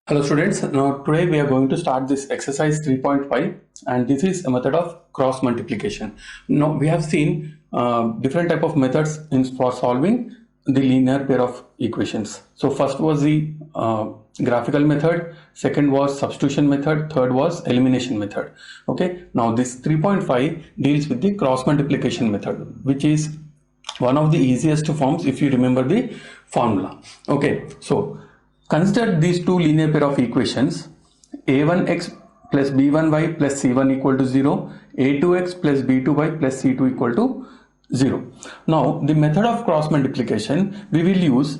Hello students, now today we are going to start this exercise 3.5 and this is a method of cross multiplication. Now we have seen different type of methods for solving the linear pair of equations. So first was the graphical method, second was substitution method, third was elimination method. Okay, now this 3.5 deals with the cross multiplication method, which is one of the easiest forms if you remember the formula. Okay, so consider these two linear pair of equations a1x plus b1y plus c1 equal to 0, a2x plus b2y plus c2 equal to 0. Now the method of cross multiplication, we will use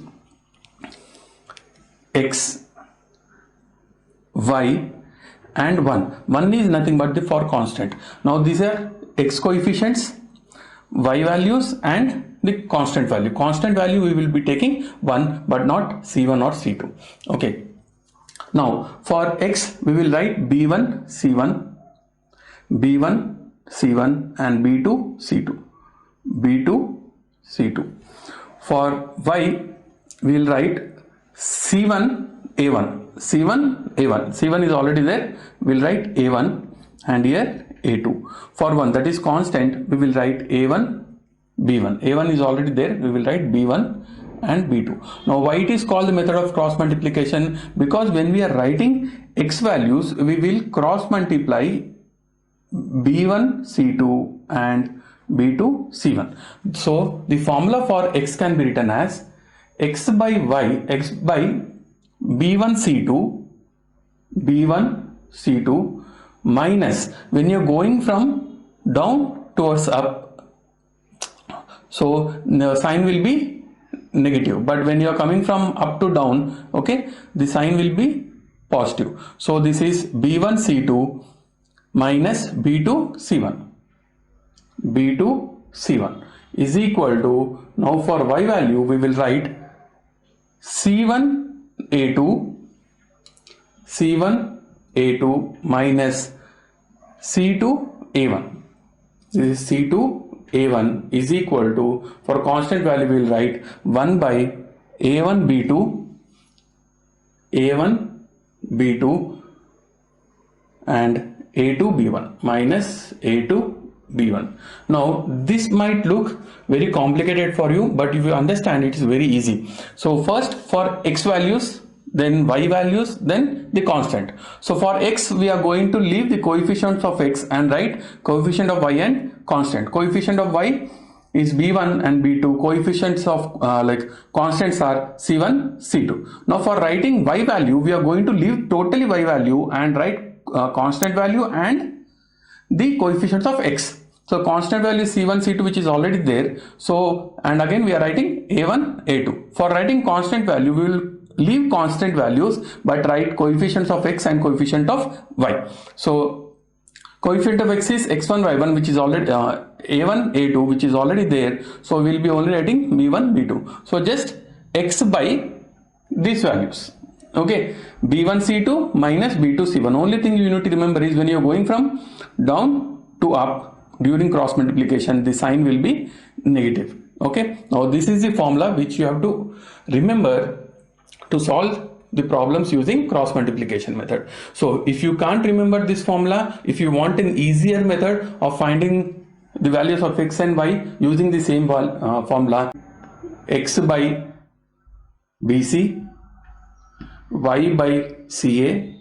x, y and 1. 1 is nothing but the for constant. Now these are x coefficients, y values and the constant value. Constant value we will be taking 1 but not c1 or c2. Okay. Now for x we will write b1 c1, b1 c1 and b2 c2, b2 c2. For y we will write c1 a1, c1 a1, c1 is already there, we will write a1 and here a2. For 1, that is constant, we will write a1 b1, a1 is already there, we will write b1 and b2. Now why it is called the method of cross multiplication? Because when we are writing x values, we will cross multiply b1 c2 and b2 c1. So the formula for x can be written as x by y, x by b1 c2, b1 c2 minus, when you're going from down towards up, so the sign will be negative, but when you are coming from up to down, okay, the sign will be positive. So this is b1 c2 minus b2 c1, b2 c1 is equal to, now for y value we will write c1 a2, c1 a2 minus c2 a1. This is c2 a1 is equal to, for constant value we will write 1 by a1 b2, a1 b2 and a2 b1 minus a2 b1. Now this might look very complicated for you, but if you understand it is very easy. So first for x values, then y values, then the constant. So for x we are going to leave the coefficients of x and write coefficient of y and constant. Coefficient of y is b1 and b2, coefficients of constants are c1 c2. Now for writing y value we are going to leave totally y value and write constant value and the coefficients of x. So constant value is c1 c2, which is already there. So and again we are writing a1 a2. For writing constant value we will leave constant values but write coefficients of x and coefficient of y. So coefficient of x is x1 y1, which is already a1 a2, which is already there. So we will be only writing b1 b2. So just x by these values. Okay, b1 c2 minus b2 c1. Only thing you need to remember is when you are going from down to up during cross multiplication, the sign will be negative. Okay, now this is the formula which you have to remember to solve the problems using cross multiplication method. So if you can't remember this formula, if you want an easier method of finding the values of x and y using the same formula, x by bc, y by ca,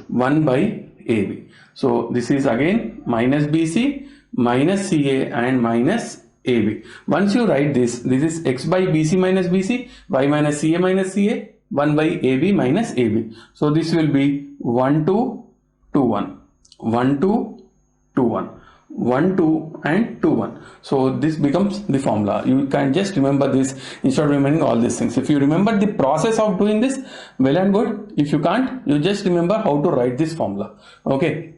1 by ab. So this is again minus bc, minus ca and minus ab. Once you write this, this is x by bc minus bc, y minus ca, 1 by ab minus ab. So this will be 1 2 2 1, 1 2 2 1, 1 2 and 2 1. So this becomes the formula. You can just remember this instead of remembering all these things. If you remember the process of doing this, well and good. If you can't, you just remember how to write this formula. Okay,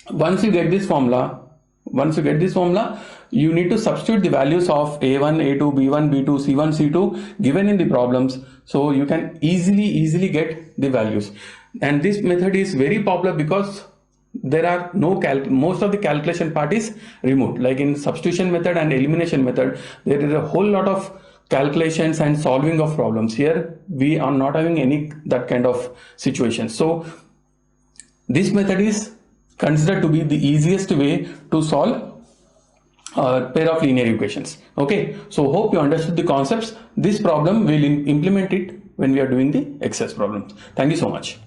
once you get this formula, you need to substitute the values of a1 a2 b1 b2 c1 c2 given in the problems, so you can easily get the values. And this method is very popular because there are no most of the calculation part is removed. Like in substitution method and elimination method, there is a whole lot of calculations and solving of problems. Here we are not having any that kind of situation. So this method is considered to be the easiest way to solve pair of linear equations. Okay, so hope you understood the concepts. This problem we'll implement it when we are doing the exercise problems. Thank you so much.